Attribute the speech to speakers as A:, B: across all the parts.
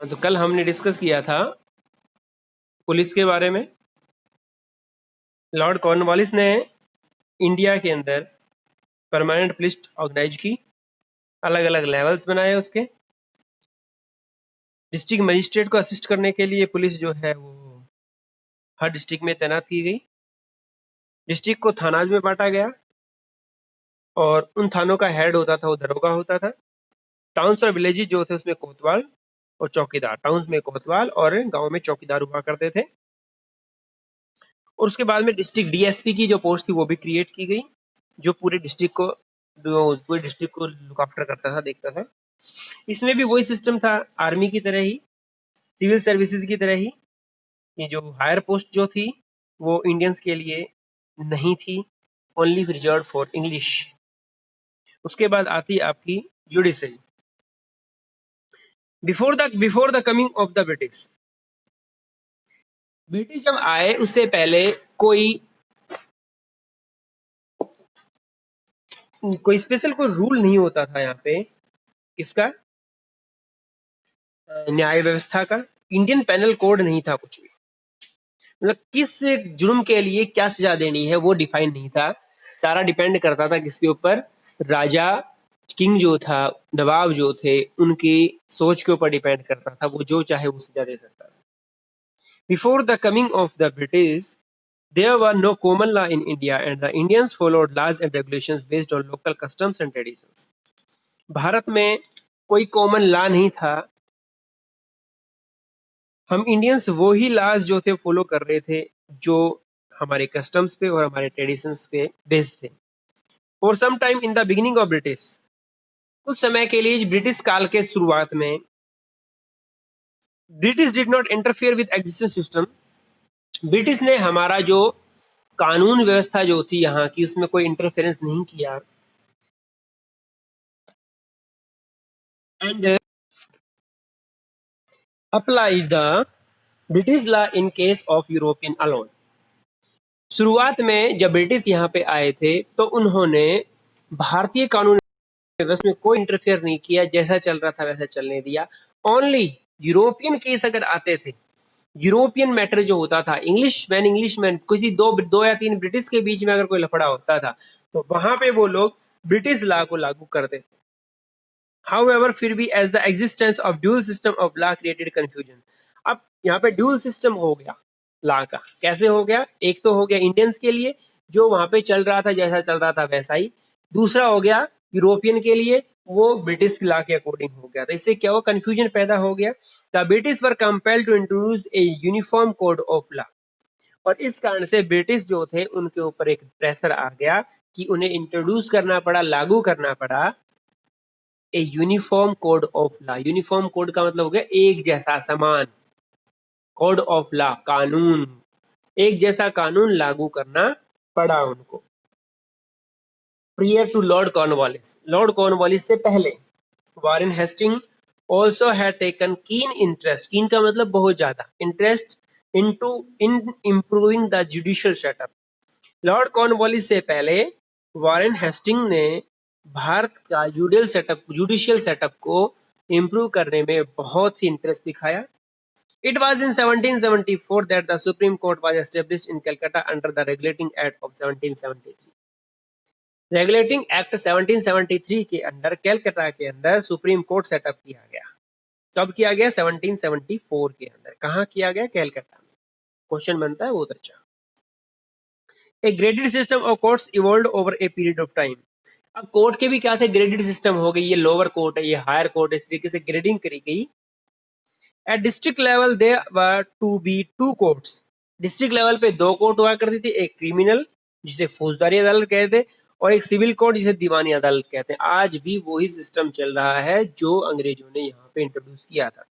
A: तो कल हमने डिस्कस किया था पुलिस के बारे में। लॉर्ड कॉर्नवालिस ने इंडिया के अंदर परमानेंट पुलिस ऑर्गेनाइज की, अलग अलग लेवल्स बनाए उसके। डिस्ट्रिक्ट मजिस्ट्रेट को असिस्ट करने के लिए पुलिस जो है वो हर डिस्ट्रिक्ट में तैनात की गई। डिस्ट्रिक्ट को थानाज में बांटा गया और उन थानों का हेड होता था वो दरोगा होता था। टाउन्स और विलेजेस जो थे उसमें कोतवाल और चौकीदार, टाउन्स में कोतवाल और गांव में चौकीदार हुआ करते थे। और उसके बाद में डिस्ट्रिक्ट डीएसपी की जो पोस्ट थी वो भी क्रिएट की गई, जो पूरे डिस्ट्रिक्ट को लुक आफ्टर करता था, देखता था। इसमें भी वही सिस्टम था, आर्मी की तरह ही, सिविल सर्विसेज की तरह ही। ये जो हायर पोस्ट जो थी वो इंडियंस के लिए नहीं थी, ओनली रिजर्व फॉर इंग्लिश। उसके बाद आती आपकी judiciary. Before the coming of the British जब आए उससे पहले कोई स्पेशल कोई रूल नहीं होता था यहाँ पे। किसका? न्याय व्यवस्था का। इंडियन पेनल कोड नहीं था कुछ भी, मतलब किस जुर्म के लिए क्या सजा देनी है वो डिफाइन नहीं था। सारा डिपेंड करता था किसके ऊपर? राजा, किंग जो था, नवाब जो थे, उनकी सोच के ऊपर डिपेंड करता था, वो जो चाहे वो सजा दे सकता था। Before the coming of the British there were no common law in India and the Indians followed laws and regulations based on local customs and traditions. Bharat में कोई कॉमन लॉ नहीं था, हम इंडियंस वो ही लॉज जो थे फॉलो कर रहे थे जो हमारे कस्टम्स पे और हमारे ट्रेडिशंस पे बेस्ड थे। For some time in the beginning of British, कुछ समय के लिए ब्रिटिश काल के शुरुआत में British did not interfere with existing system. British ने हमारा जो कानून व्यवस्था जो थी यहाँ की उसमें कोई इंटरफेरेंस नहीं किया। And apply the British law in case of European alone. शुरुआत में जब ब्रिटिश यहाँ पे आए थे तो उन्होंने भारतीय कानून व्यवस्था में कोई इंटरफेयर नहीं किया, जैसा चल रहा था वैसा चलने दिया। ओनली यूरोपियन केस अगर आते थे, यूरोपियन मैटर जो होता था, इंग्लिश मैन किसी दो या तीन ब्रिटिश के बीच में अगर कोई लफड़ा होता था तो वहां पे वो लोग ब्रिटिश लॉ को लागू करते थे। However, फिर भी as the existence of dual system of law created confusion. अब यहाँ पे ड्यूल सिस्टम हो गया लॉ का। कैसे हो गया? एक तो हो गया इंडियंस के लिए जो वहां पे चल रहा था, जैसा चल रहा था वैसा ही। दूसरा हो गया यूरोपियन के लिए, वो ब्रिटिश लॉ के अकॉर्डिंग हो गया। तो इससे क्या हुआ? कंफ्यूजन पैदा हो गया। The British were compelled to introduce a uniform code of law. और इस कारण से ब्रिटिश जो थे उनके ऊपर एक प्रेशर आ गया कि उन्हें इंट्रोड्यूस करना पड़ा, लागू करना पड़ा ए uniform code of law. Uniform code का मतलब हो गया एक जैसा, समान। कोड ऑफ लॉ, कानून, एक जैसा कानून लागू करना पड़ा उनको। Prior to lord Cornwallis, lord Cornwallis से पहले Warren Hasting also had taken keen interest, keen का मतलब बहुत ज्यादा, interest in improving the judicial setup. Lord Cornwallis से पहले वॉरेन हेस्टिंग ने भारत का जुडिशियल सेटअप को इम्प्रूव करने में बहुत ही इंटरेस्ट दिखाया। It was in 1774 that the Supreme Court was established in Calcutta under the Regulating Act of 1773. Regulating act 1773 के अंदर कैलकाटा के अंदर सुप्रीम कोर्ट सेटअप किया गया। कब किया गया? 1774 के अंदर। कहाँ किया गया? कैलकाटा में। क्वेश्चन बनता है बहुत अच्छा। A graded system of courts evolved over a period of time. अब कोर्ट के भी क्या थे? ग्रेडेड सिस्टम हो गई। ये लोअर कोर्ट है, ये हायर कोर्ट है, इस तरीके से ग्रेडिंग करी गई। At district level they were to be two courts. District level पे दो कोर्ट हुआ करती थी, एक क्रिमिनल जिसे फौजदारी अदालत कहते थे और एक सिविल कोर्ट जिसे दीवानी अदालत कहते हैं। आज भी वही सिस्टम चल रहा है जो अंग्रेजों ने यहाँ पे इंट्रोड्यूस किया था।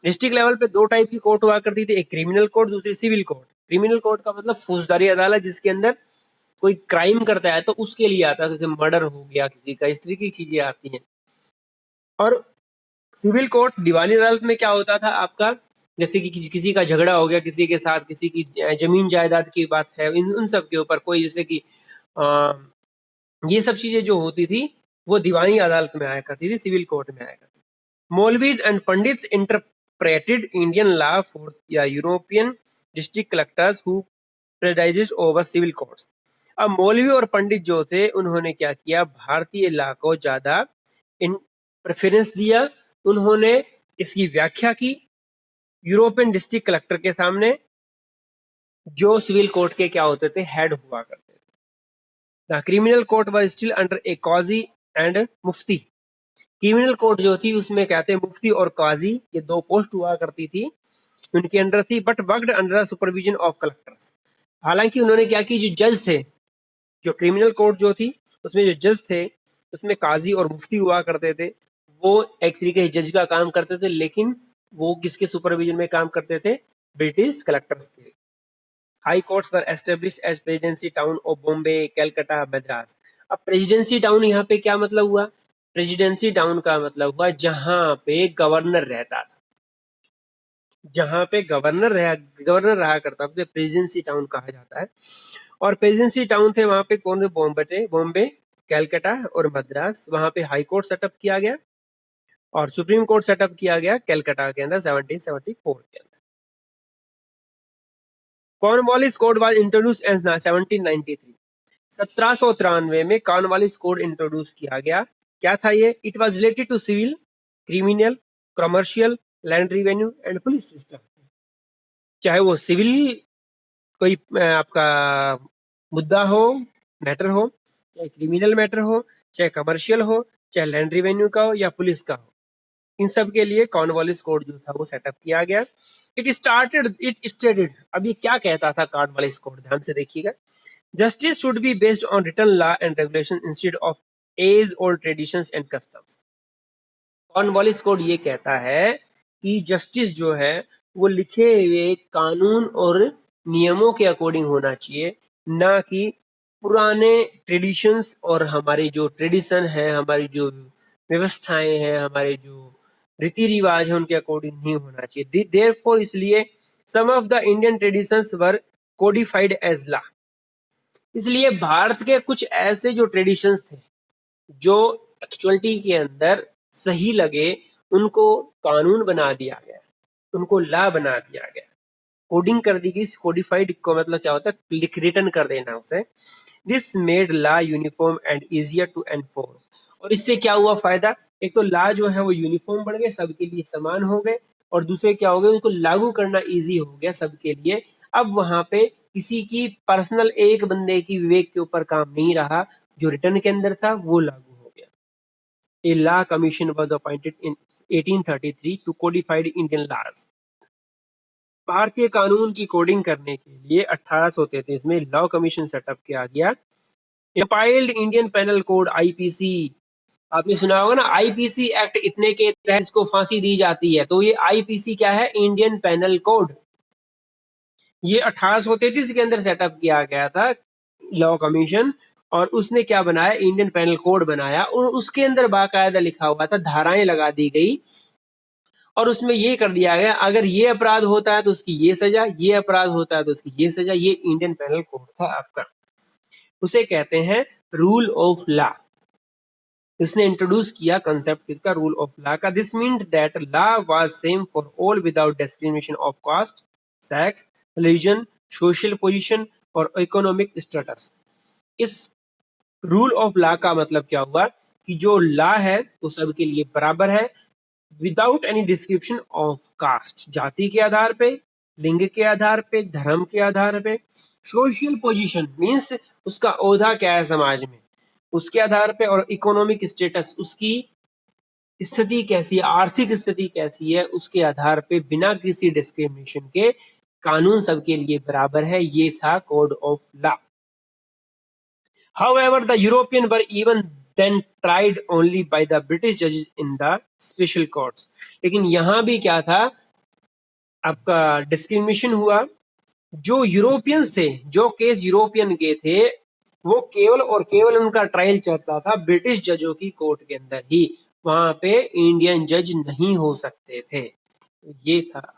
A: डिस्ट्रिक्ट लेवल पे दो टाइप की कोर्ट हुआ करती थी, एक क्रिमिनल कोर्ट, दूसरी सिविल कोर्ट। क्रिमिनल कोर्ट का मतलब फौजदारी अदालत, जिसके अंदर कोई क्राइम करता है तो उसके लिए आता है, जैसे मर्डर हो गया किसी का, इस तरीके की चीजें आती हैं। और सिविल कोर्ट, दीवानी अदालत में क्या होता था आपका? जैसे कि किसी का झगड़ा हो गया किसी के साथ, किसी की जमीन जायदाद की बात है, उन सब के ऊपर कोई, जैसे कि ये सब चीजें जो होती थी वो दीवानी अदालत में आया करती थी, सिविल कोर्ट में आया करती थी। Maulvis and pundits interpreted Indian law for या European district collectors who presided over civil courts. अब मौलवी और पंडित जो थे उन्होंने क्या किया, भारतीय लॉ को ज्यादा प्रेफरेंस दिया, उन्होंने इसकी व्याख्या की यूरोपियन डिस्ट्रिक्ट कलेक्टर के सामने, जो सिविल कोर्ट के क्या होते थे, हेड हुआ करते थे। The criminal court was still under a qazi and mufti. Criminal court जो थी उसमें क्या थे, मुफ्ती और काजी, ये दो पोस्ट हुआ करती थी, उनके अंडर थी, but worked under supervision of collectors. हालांकि उन्होंने क्या की, जो जज थे, जो क्रिमिनल कोर्ट जो थी उसमें जो जज थे उसमें काजी और मुफ्ती हुआ करते थे, वो एक तरीके से जज का काम करते थे, लेकिन वो किसके सुपरविजन में काम करते थे, ब्रिटिश कलेक्टर्स थे। High courts were established as presidency town of Bombay, Calcutta, Madras. अब प्रेसिडेंसी टाउन यहाँ पे क्या मतलब हुआ, प्रेसिडेंसी टाउन का मतलब हुआ जहां पे गवर्नर रहता था, जहां पे गवर्नर रहा करता था उसे प्रेसिडेंसी टाउन कहा जाता है। और प्रेसिडेंसी टाउन थे वहां पे कौन, बॉम्बे, कलकत्ता और मद्रास। वहां पे हाई कोर्ट सेटअप किया गया और सुप्रीम कोर्ट सेटअप किया गया कलकत्ता के अंदर 1774 के अंदर। Cornwallis code was introduced in 1793। 1793 में कॉर्नवालिस कोड इंट्रोड्यूस किया गया। क्या था ये, it was related to civil, criminal, commercial, land revenue and police system. चाहे वो सिविल कोई आपका मुद्दा हो, मैटर हो, चाहे क्रिमिनल मैटर हो, चाहे कमर्शियल हो, चाहे लैंड रिवेन्यू का हो या पुलिस का हो, इन सब के लिए कॉर्नवालिस कोड जो था वो सेटअप किया गया। इट स्टेटेड, अब ये क्या कहता था कॉर्नवालिस कोड, ध्यान से देखिएगा, justice should be based on written law and regulation instead of as old traditions and customs. Cornwallis code ये कहता है कि जस्टिस जो है वो लिखे हुए कानून और नियमों के अकॉर्डिंग होना चाहिए, ना कि पुराने ट्रेडिशंस और हमारी जो ट्रेडिशन है, हमारी जो व्यवस्थाएं हैं, हमारे जो रीति रिवाज है उनके अकॉर्डिंग नहीं होना चाहिए। देयरफॉर इसलिए some of the Indian traditions were codified as law. इसलिए भारत के कुछ ऐसे जो ट्रेडिशंस थे जो एक्चुअलिटी के अंदर सही लगे, उनको कानून बना दिया गया, उनको लॉ बना दिया गया, कोडिंग कर दी गई। कोडिफाइड को मतलब क्या होता है, लिख रिटन कर देना उसे। This made law uniform and easier to enforce. और इससे क्या हुआ फायदा, एक तो लॉ जो है वो यूनिफॉर्म बढ़ गए, सबके लिए समान हो गए, और दूसरे क्या हो गए, उनको लागू करना इजी हो गया सबके लिए। अब वहां पे किसी की पर्सनल एक बंदे की विवेक के ऊपर काम नहीं रहा, जो रिटर्न के अंदर था वो लागू हो गया। A law commission was appointed in 1833 to codify Indian laws. भारतीय कानून की कोडिंग करने के लिए 1833 में लॉ कमीशन सेटअप किया गया। Compiled Indian penal code IPC, आपने सुना होगा ना, आईपीसी एक्ट इतने के तहत इसको फांसी दी जाती है, तो ये आईपीसी क्या है, इंडियन पेनल कोड। ये 1833 के अंदर सेटअप किया गया था लॉ कमीशन, और उसने क्या बनाया, इंडियन पेनल कोड बनाया, और उसके अंदर बाकायदा लिखा हुआ था, धाराएं लगा दी गई, और उसमें ये कर दिया गया अगर ये अपराध होता है तो उसकी ये सजा, ये अपराध होता है तो उसकी ये सजा। ये इंडियन पेनल कोड था आपका, उसे कहते हैं रूल ऑफ लॉ। इसने इंट्रोड्यूस किया कंसेप्ट किसका, रूल ऑफ लॉ का। This means that law was same for all without discrimination of caste, sex, religion, social position और इकोनॉमिक स्टेटस। इस रूल ऑफ लॉ का मतलब क्या हुआ कि जो लॉ है वो सबके लिए बराबर है, without any description of caste, जाति के आधार पे, लिंग के आधार पे, धर्म के आधार पे, सोशल पोजीशन मींस उसका ओहदा क्या है समाज में, उसके आधार पे, और इकोनॉमिक स्टेटस उसकी स्थिति कैसी है, आर्थिक स्थिति कैसी है, उसके आधार पे बिना किसी डिस्क्रिमिनेशन के कानून सबके लिए बराबर है। ये था code of law. However, the European were even then tried only by the British judges in the special courts. लेकिन यहाँ भी क्या था, आपका डिस्क्रिमिनेशन हुआ। जो यूरोपियंस थे, जो केस यूरोपियन के थे, वो केवल और केवल उनका ट्रायल चलता था ब्रिटिश जजों की कोर्ट के अंदर ही, वहां पे इंडियन जज नहीं हो सकते थे। ये था